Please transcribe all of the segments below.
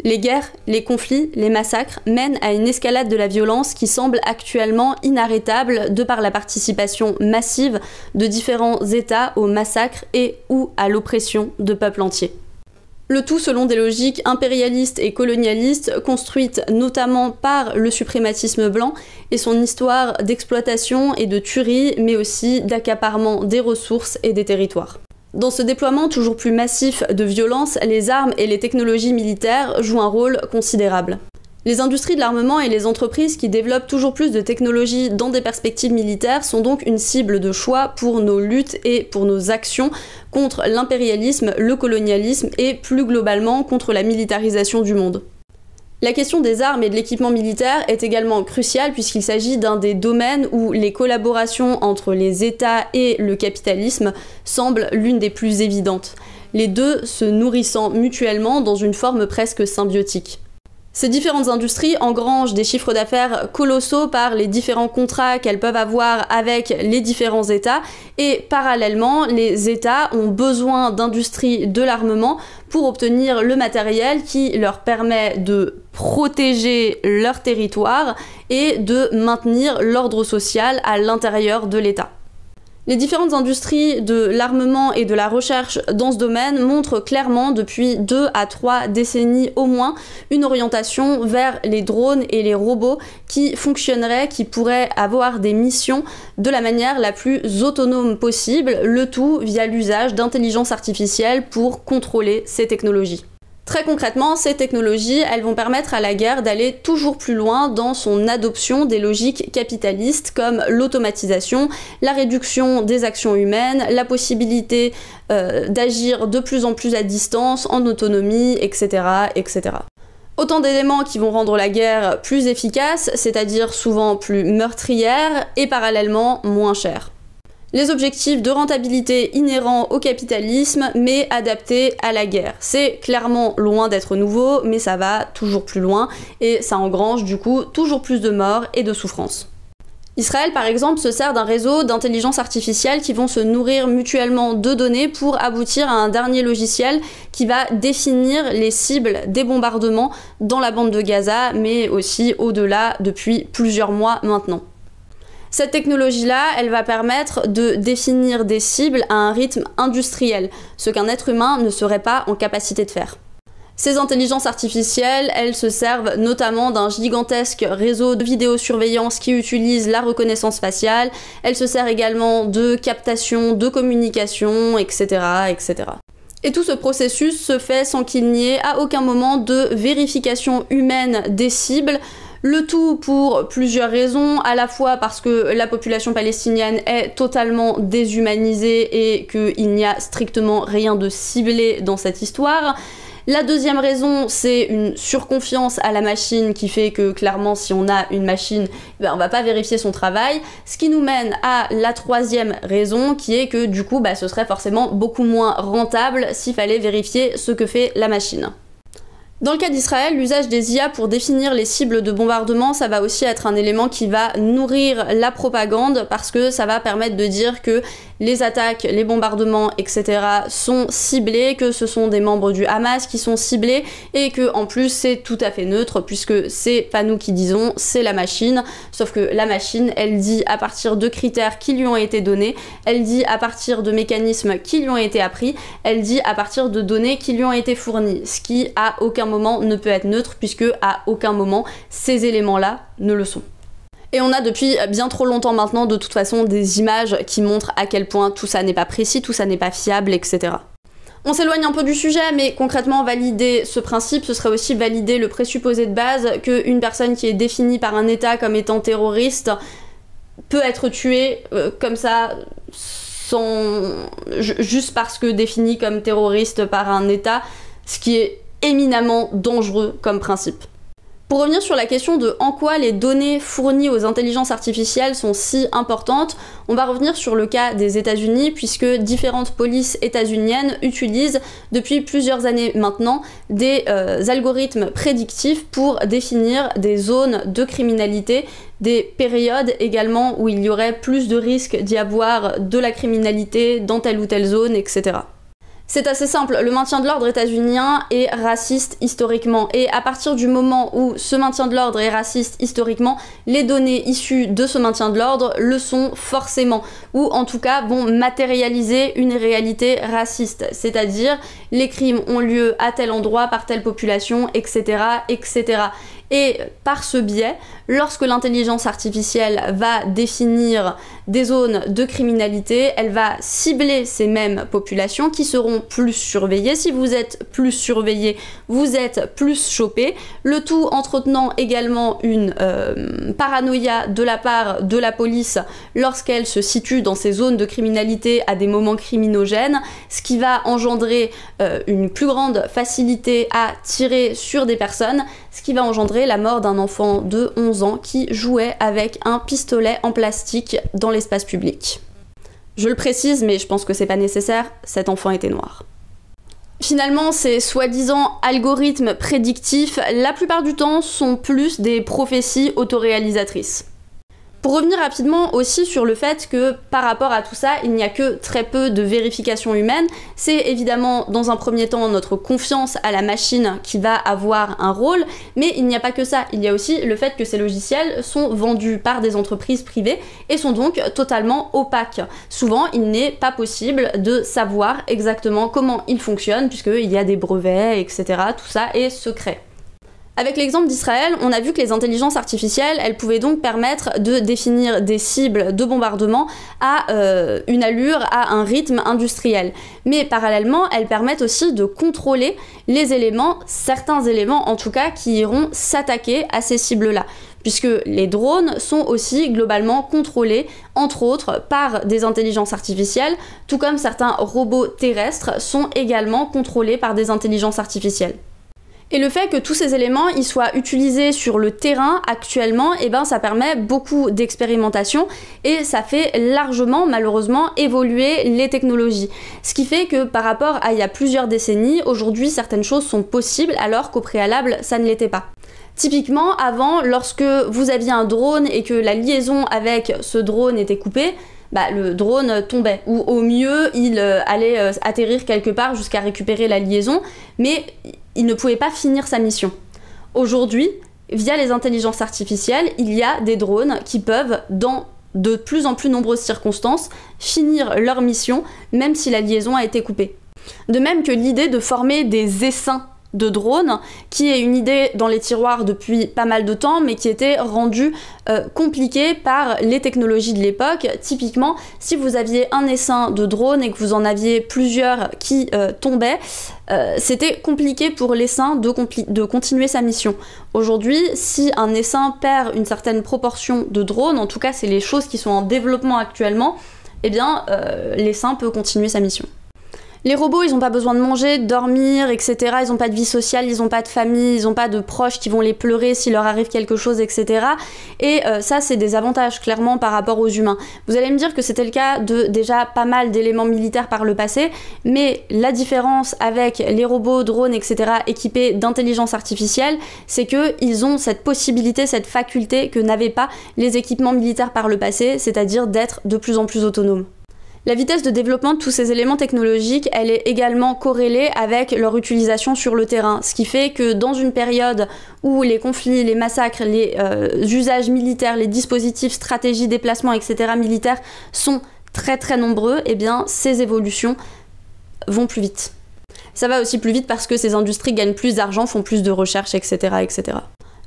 Les guerres, les conflits, les massacres mènent à une escalade de la violence qui semble actuellement inarrêtable de par la participation massive de différents États au massacre et ou à l'oppression de peuples entiers. Le tout selon des logiques impérialistes et colonialistes construites notamment par le suprématisme blanc et son histoire d'exploitation et de tuerie, mais aussi d'accaparement des ressources et des territoires. Dans ce déploiement toujours plus massif de violence, les armes et les technologies militaires jouent un rôle considérable. Les industries de l'armement et les entreprises qui développent toujours plus de technologies dans des perspectives militaires sont donc une cible de choix pour nos luttes et pour nos actions contre l'impérialisme, le colonialisme et plus globalement contre la militarisation du monde. La question des armes et de l'équipement militaire est également cruciale puisqu'il s'agit d'un des domaines où les collaborations entre les États et le capitalisme semblent l'une des plus évidentes, les deux se nourrissant mutuellement dans une forme presque symbiotique. Ces différentes industries engrangent des chiffres d'affaires colossaux par les différents contrats qu'elles peuvent avoir avec les différents États et parallèlement, les États ont besoin d'industries de l'armement pour obtenir le matériel qui leur permet de protéger leur territoire et de maintenir l'ordre social à l'intérieur de l'État. Les différentes industries de l'armement et de la recherche dans ce domaine montrent clairement depuis 2 à 3 décennies au moins une orientation vers les drones et les robots qui fonctionneraient, qui pourraient avoir des missions de la manière la plus autonome possible, le tout via l'usage d'intelligence artificielle pour contrôler ces technologies. Très concrètement, ces technologies, elles vont permettre à la guerre d'aller toujours plus loin dans son adoption des logiques capitalistes comme l'automatisation, la réduction des actions humaines, la possibilité d'agir de plus en plus à distance, en autonomie, etc., etc. Autant d'éléments qui vont rendre la guerre plus efficace, c'est-à-dire souvent plus meurtrière et parallèlement moins chère. Les objectifs de rentabilité inhérents au capitalisme, mais adaptés à la guerre. C'est clairement loin d'être nouveau, mais ça va toujours plus loin, et ça engrange du coup toujours plus de morts et de souffrances. Israël, par exemple, se sert d'un réseau d'intelligence artificielle qui vont se nourrir mutuellement de données pour aboutir à un dernier logiciel qui va définir les cibles des bombardements dans la bande de Gaza, mais aussi au-delà depuis plusieurs mois maintenant. Cette technologie-là, elle va permettre de définir des cibles à un rythme industriel, ce qu'un être humain ne serait pas en capacité de faire. Ces intelligences artificielles, elles se servent notamment d'un gigantesque réseau de vidéosurveillance qui utilise la reconnaissance faciale, elles se servent également de captation, de communication, etc., etc. Et tout ce processus se fait sans qu'il n'y ait à aucun moment de vérification humaine des cibles, le tout pour plusieurs raisons, à la fois parce que la population palestinienne est totalement déshumanisée et qu'il n'y a strictement rien de ciblé dans cette histoire. La deuxième raison, c'est une surconfiance à la machine qui fait que clairement si on a une machine, on va pas vérifier son travail. Ce qui nous mène à la troisième raison qui est que du coup ce serait forcément beaucoup moins rentable s'il fallait vérifier ce que fait la machine. Dans le cas d'Israël, l'usage des IA pour définir les cibles de bombardement, ça va aussi être un élément qui va nourrir la propagande parce que ça va permettre de dire que les attaques, les bombardements, etc. sont ciblés, que ce sont des membres du Hamas qui sont ciblés et que en plus c'est tout à fait neutre puisque c'est pas nous qui disons, c'est la machine. Sauf que la machine, elle dit à partir de critères qui lui ont été donnés, elle dit à partir de mécanismes qui lui ont été appris, elle dit à partir de données qui lui ont été fournies, ce qui à aucun moment ne peut être neutre puisque à aucun moment ces éléments-là ne le sont. Et on a depuis bien trop longtemps maintenant de toute façon des images qui montrent à quel point tout ça n'est pas précis, tout ça n'est pas fiable, etc. On s'éloigne un peu du sujet, mais concrètement valider ce principe, ce serait aussi valider le présupposé de base qu'une personne qui est définie par un État comme étant terroriste peut être tuée comme ça juste parce que définie comme terroriste par un État, ce qui est éminemment dangereux comme principe. Pour revenir sur la question de en quoi les données fournies aux intelligences artificielles sont si importantes, on va revenir sur le cas des États-Unis puisque différentes polices états-uniennes utilisent depuis plusieurs années maintenant des algorithmes prédictifs pour définir des zones de criminalité, des périodes également où il y aurait plus de risques d'y avoir de la criminalité dans telle ou telle zone, etc. C'est assez simple, le maintien de l'ordre états-unien est raciste historiquement, et à partir du moment où ce maintien de l'ordre est raciste historiquement, les données issues de ce maintien de l'ordre le sont forcément, ou en tout cas vont matérialiser une réalité raciste, c'est-à-dire les crimes ont lieu à tel endroit, par telle population, etc., etc. Et par ce biais, lorsque l'intelligence artificielle va définir des zones de criminalité, elle va cibler ces mêmes populations qui seront plus surveillées. Si vous êtes plus surveillé, vous êtes plus chopé. Le tout entretenant également une paranoïa de la part de la police lorsqu'elle se situe dans ces zones de criminalité à des moments criminogènes, ce qui va engendrer une plus grande facilité à tirer sur des personnes, ce qui va engendrer la mort d'un enfant de 11 ans qui jouait avec un pistolet en plastique dans l'espace public. Je le précise, mais je pense que c'est pas nécessaire, cet enfant était noir. Finalement, ces soi-disant algorithmes prédictifs, la plupart du temps, sont plus des prophéties autoréalisatrices. Pour revenir rapidement aussi sur le fait que par rapport à tout ça, il n'y a que très peu de vérification humaine, c'est évidemment dans un premier temps notre confiance à la machine qui va avoir un rôle, mais il n'y a pas que ça, il y a aussi le fait que ces logiciels sont vendus par des entreprises privées et sont donc totalement opaques. Souvent, il n'est pas possible de savoir exactement comment ils fonctionnent puisqu'il y a des brevets, etc. Tout ça est secret. Avec l'exemple d'Israël, on a vu que les intelligences artificielles, elles pouvaient donc permettre de définir des cibles de bombardement à une allure, à un rythme industriel. Mais parallèlement, elles permettent aussi de contrôler les éléments, certains éléments en tout cas, qui iront s'attaquer à ces cibles-là. Puisque les drones sont aussi globalement contrôlés, entre autres, par des intelligences artificielles, tout comme certains robots terrestres sont également contrôlés par des intelligences artificielles. Et le fait que tous ces éléments ils soient utilisés sur le terrain actuellement, eh ben, ça permet beaucoup d'expérimentation et ça fait largement, malheureusement, évoluer les technologies. Ce qui fait que par rapport à il y a plusieurs décennies, aujourd'hui certaines choses sont possibles alors qu'au préalable ça ne l'était pas. Typiquement, avant, lorsque vous aviez un drone et que la liaison avec ce drone était coupée, le drone tombait, ou au mieux il allait atterrir quelque part jusqu'à récupérer la liaison, mais il ne pouvait pas finir sa mission. Aujourd'hui, via les intelligences artificielles, il y a des drones qui peuvent, dans de plus en plus nombreuses circonstances, finir leur mission, même si la liaison a été coupée. De même que l'idée de former des essaims de drones, qui est une idée dans les tiroirs depuis pas mal de temps, mais qui était rendue compliquée par les technologies de l'époque. Typiquement, si vous aviez un essaim de drone et que vous en aviez plusieurs qui tombaient, c'était compliqué pour l'essaim de continuer sa mission. Aujourd'hui, si un essaim perd une certaine proportion de drones, en tout cas c'est les choses qui sont en développement actuellement, eh bien l'essaim peut continuer sa mission. Les robots, ils n'ont pas besoin de manger, de dormir, etc. Ils n'ont pas de vie sociale, ils n'ont pas de famille, ils n'ont pas de proches qui vont les pleurer s'il leur arrive quelque chose, etc. Et ça, c'est des avantages, clairement, par rapport aux humains. Vous allez me dire que c'était le cas de déjà pas mal d'éléments militaires par le passé, mais la différence avec les robots, drones, etc. équipés d'intelligence artificielle, c'est qu'ils ont cette possibilité, cette faculté que n'avaient pas les équipements militaires par le passé, c'est-à-dire d'être de plus en plus autonomes. La vitesse de développement de tous ces éléments technologiques, elle est également corrélée avec leur utilisation sur le terrain, ce qui fait que dans une période où les conflits, les massacres, les usages militaires, les dispositifs, stratégies, déplacements, etc. militaires sont très très nombreux, eh bien ces évolutions vont plus vite. Ça va aussi plus vite parce que ces industries gagnent plus d'argent, font plus de recherche, etc., etc.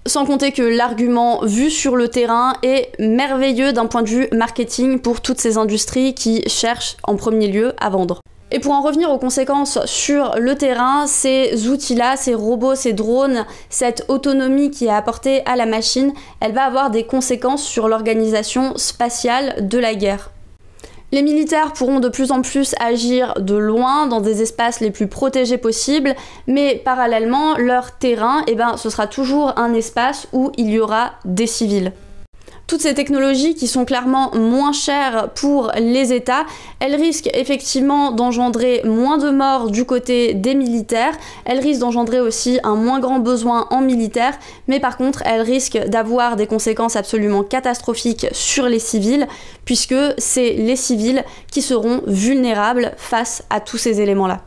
Sans compter que l'argument vu sur le terrain est merveilleux d'un point de vue marketing pour toutes ces industries qui cherchent en premier lieu à vendre. Et pour en revenir aux conséquences sur le terrain, ces outils-là, ces robots, ces drones, cette autonomie qui est apportée à la machine, elle va avoir des conséquences sur l'organisation spatiale de la guerre. Les militaires pourront de plus en plus agir de loin, dans des espaces les plus protégés possibles, mais parallèlement, leur terrain, ce sera toujours un espace où il y aura des civils. Toutes ces technologies qui sont clairement moins chères pour les États, elles risquent effectivement d'engendrer moins de morts du côté des militaires, elles risquent d'engendrer aussi un moins grand besoin en militaires, mais par contre elles risquent d'avoir des conséquences absolument catastrophiques sur les civils, puisque c'est les civils qui seront vulnérables face à tous ces éléments-là.